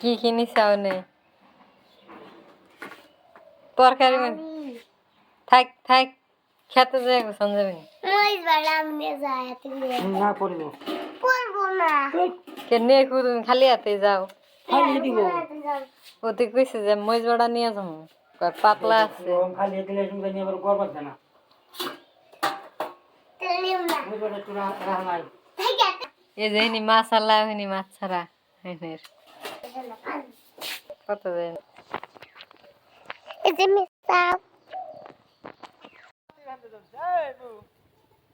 কি কিনি চাও নেই তরকারি থাক থাক খেতে যাই সঞ্জীবনী কেনে তুমি খালি হাতে যাও ওতে কইছে যে মহিষ বাড়া নিয়ে যাবো পাতলা আছে এই যে হিনি মাছ আল্লাহ হিনি মাছ ছাড়া কত দেন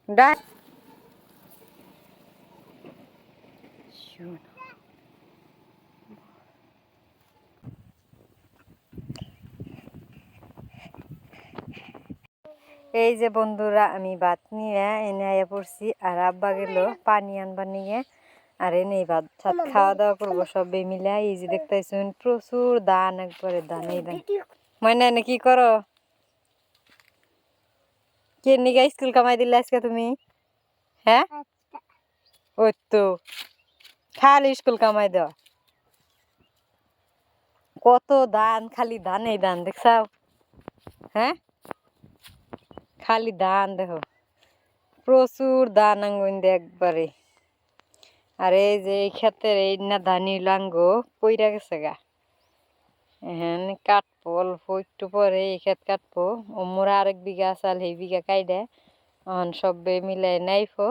ডাক এই যে বন্ধুরা আমি ভাত নিয়ে এনে আয়া পড়ছি আর আব্বা গেল পানি আনবার নিয়ে আর এনে ভাত সাত খাওয়া দাওয়া করবো সবাই মিলে এই যে দেখতেছেন প্রচুর ধান একবারে ধান এই ধান ময়না এনে কি করো কে নিগা স্কুল কামাই দিলে আজকে তুমি হ্যাঁ ওই তো খালি স্কুল কামাই দেওয়া কত ধান খালি ধান এই ধান দেখছাও হ্যাঁ খালি ধান দেখো প্রচুর ধান আঙ্গুন দে একবারে আর এই যে এই ক্ষেতের এই না ধানি লাঙ্গো পইরা গেছে গা হ্যাঁ কাটবো অল্প একটু পরে এই ক্ষেত কাটবো ও মোরা আরেক বিঘা চাল সেই বিঘা কাইডে সবে মিলাই নাইফো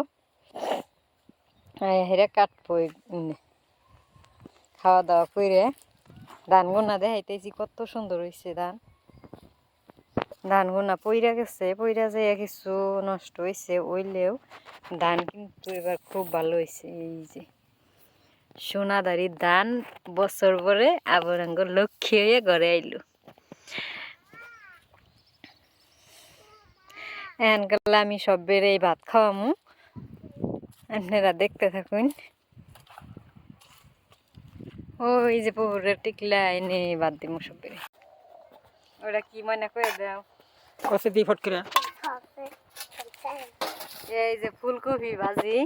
হেরে কাটবো খাওয়া দাওয়া করে ধান গোনা দেখাইতেছি কত সুন্দর হয়েছে ধান ধান গোনা পইরা গেছে পইরা যায় কিছু নষ্ট হয়েছে ওইলেও ধান কিন্তু এবার খুব ভালো হয়েছে এই যে সোনাদারি ধান বছর পরে আবার আঙ্গুর লক্ষ্মী হয়ে ঘরে আইলো এনকাল আমি সব বেড়ে ভাত খাওয়ামু আপনারা দেখতে থাকুন ওই যে পুকুরের টিকলা এনে বাদ দিমু সব বেড়ে ওটা কি মনে করে দাও কষে দি ফট করে এই যে ফুলকপি ভাজি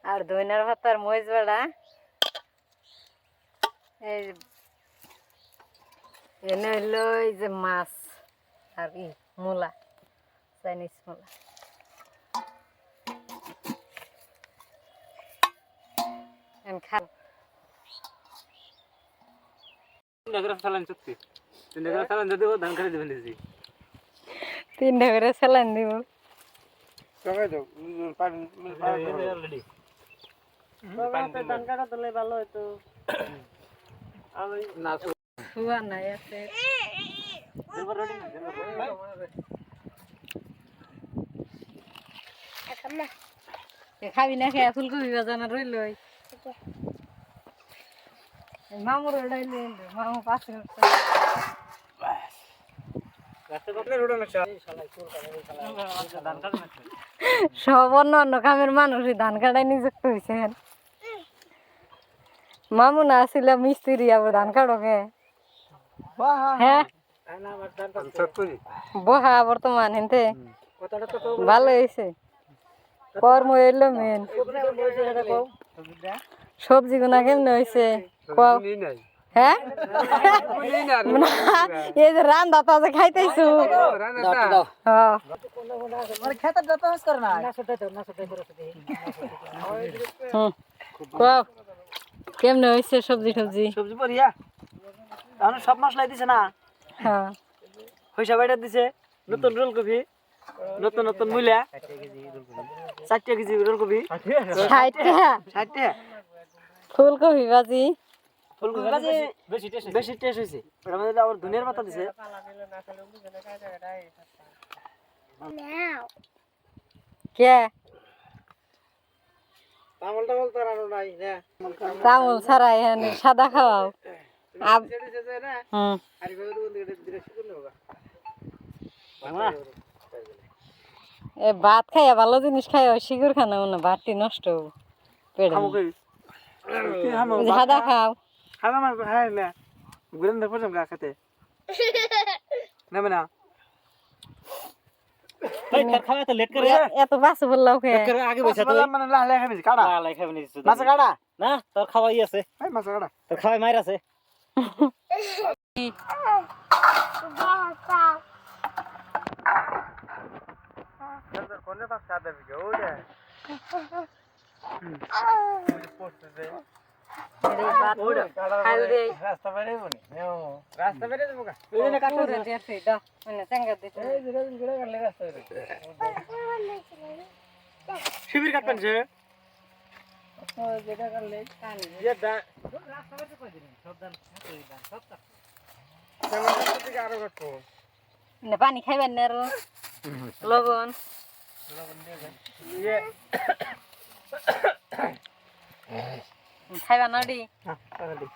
আর ধইনার পাতার মরিচ বাড়া এই এনে হইলো এই যে মাছ আর কি মূলা চাইনিজ মূলা খা তিনটা করে স্যালাইন দিব ধান কাটা দিলে ভালো হইতো শুয়া নাই আছে খাবি না খেয়ে ফুলকপি বাজানা রইল মামুর ওটাইলে মামু পাশে সব অন্য অন্য কামের মানুষই ধান কাটাই নিযুক্ত হয়েছে মামু না আসলে মিস্ত্রি আবার ধান কাটকে হ্যাঁ বহা বর্তমান হেনতে ভালো হয়েছে কর্ম এলো মেন সবজি গুনা কেমন হয়েছে হ্যাঁ এই যে রান্দা তাজা খাইতেছু কেমন হয়েছে সবজি টবজি সবজি পরিয়া তাহলে সব মশলাই দিছে না হ্যাঁ পয়সা বাইটা দিছে নতুন রোলকপি নতুন নতুন মূলা 4 কেজি রোলকপি 60 টাকা ফুলকপি ভাজি ফুলকপি ভাজি বেশি টেস্ট হইছে ওটা মধ্যে আবার ধনিয়ার পাতা দিছে কে তামল তারানো নাই না তামুল ছাড়া এখানে সাদা খাওয়াও এ ভাত খাইয়া ভালো জিনিস খাইয়া শিগুর খানা না ভাতটি নষ্ট হবো পেটে সাদা খাও খাওয়া মানে খাই না গুরেন ধর পড়ছম গা খেতে না না ভাই তোর খাওয়া তো লেট করে এত বাসে বললাম কে লেট করে আগে বসে তুই বললাম মানে লালে খাবি কাটা লাই খাবি নিছিস মাছ কাটা না তোর খাওয়াই আছে এই মাছ কাটা তোর খাওয়াই মাইর আছে কোনে পাস কাটা দিকে ওরে খাল দে রাস্তা বাইরে বনি রাস্তা বাইরে দেবো কা এই নে কাটা পুরো দিয়ে ফেই দাও মানে চাঙ্গা দে এই যে গড়ে গড়ে রাস্তা বাইরে শিবির কাটবেন যে ও যেটা করলে কানি যে রাস্তা বাইরে কই দিন সব দান সব কাট রাস্তা থেকে আরো কাটবো না পানি খাইবেন না রো লবণ ये খাইবা না ডি हां कर दे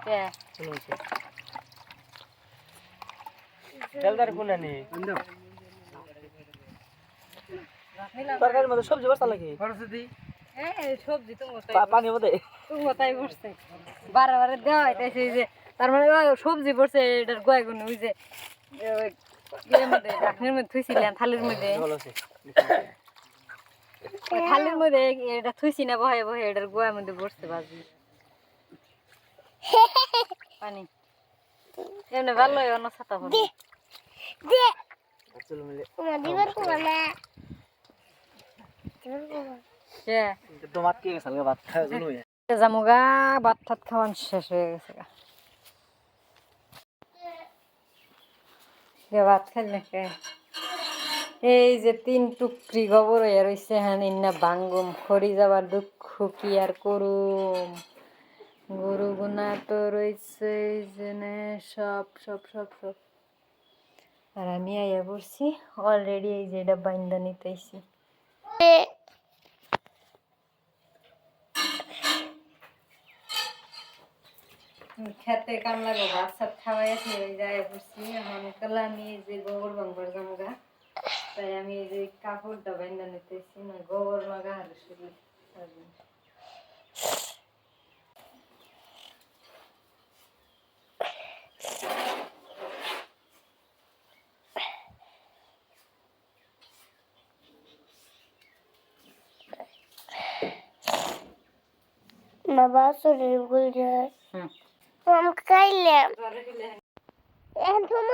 কে जलदार कोना नी तरकारी में सब्जी बस्ता लगी परसदी এই সবজি তুমি पानी होते তুমি তাই বসছে বারে বারে দেওয়া হইতাছে যে তার মানে ওই সবজি পড়ছে এটার গোয়া গুন ওই যে ওই ইয়ের মধ্যে ঢাকনির মধ্যে থুইছিলেন থালির মধ্যে ভালো আছে ওই থালির মধ্যে এটা থুইছি না বহে বহে এটার গোয়ার মধ্যে বসছে বাজি পানি এমনি ভালো অন্য ছাতা হল चलो मिले কে तो बात के साल का बात है सुनो ये জামুগা ভাত ঠাত খাওয়ান শেষ হয়ে গেছে ভাত খেলে কে এই যে 3 টুকরি গোবর হয়ে রইছে হ্যাঁ ইন্না বাঙ্গুম খড়ি যাবার দুঃখ কি আর করুম গরু গুনা তো রইছে এই জেনে সব সব সব সব আর আমি আইয়া পড়ছি অলরেডি এই যে এটা বাইন্দা নিতেছি খেতে কাম লাগে ভাত সাত খাওয়াইছি ওই যায় পড়ছি এখন কালা আমি এই যে গোবর ভাঙবার জামগা তাই আমি এই যে কাপড়টা বাইন্দা নিতেছি না গোবর লাগা আর শুধু বাবা শরীর ভুল যায় আমি খাইলাম এখন